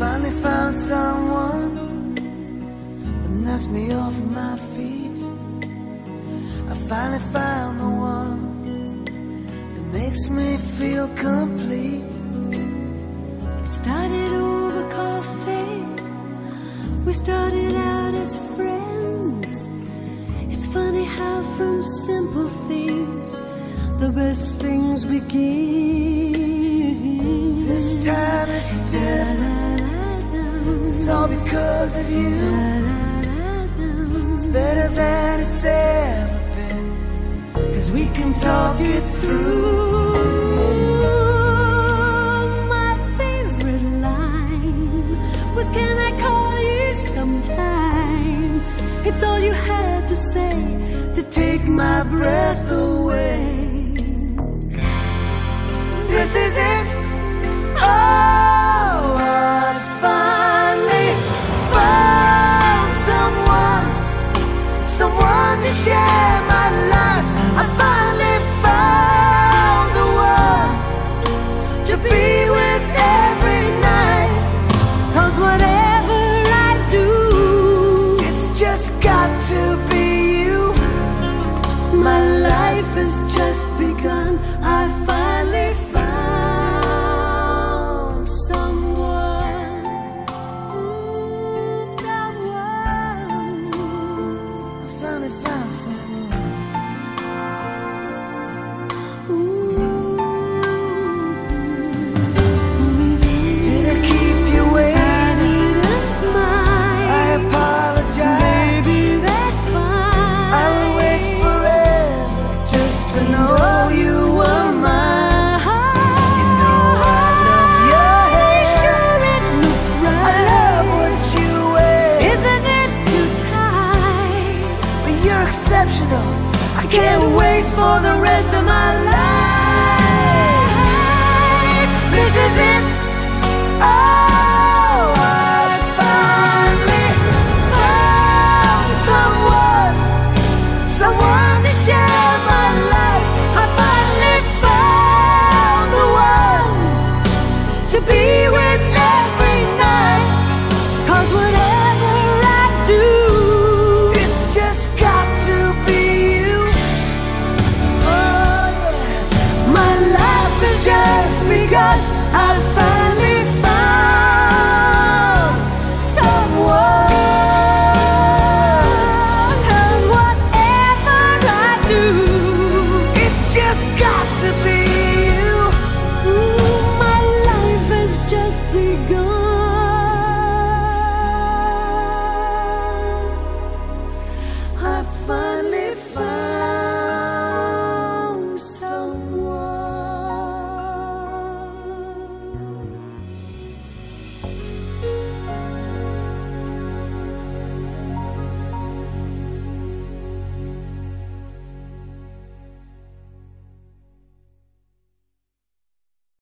finally found someone that knocks me off my feet. I finally found the one that makes me feel complete. It started over coffee. We started out as friends. It's funny how from simple things the best things begin. This time it's different. It's all because of you. It's better than it's ever been, 'cause we can talk it through. My favorite line was, "Can I call you sometime?" It's all you had to say to take my breath away. This is it. Oh, I finally found someone to share my life. I finally found the one to be with every night. 'Cause whatever I do, it's just got to be you. My life has just begun. I finally found someone. I finally found someone. Did I keep you waiting? I apologize. Baby, that's fine. I will wait forever just to know you were mine. You know I love your hair. Sure, it looks right. I love what you wear. Isn't it too tight? But you're exceptional. I can't wait for the rest of my life. This is it. Oh, I finally found someone to share my life. I finally found the one to be with every night. 'Cause whatever I do, It's just got to be you. Oh, yeah. My life has just begun. I finally found someone. and whatever I do, It's just got to be you. my life has just begun. I finally found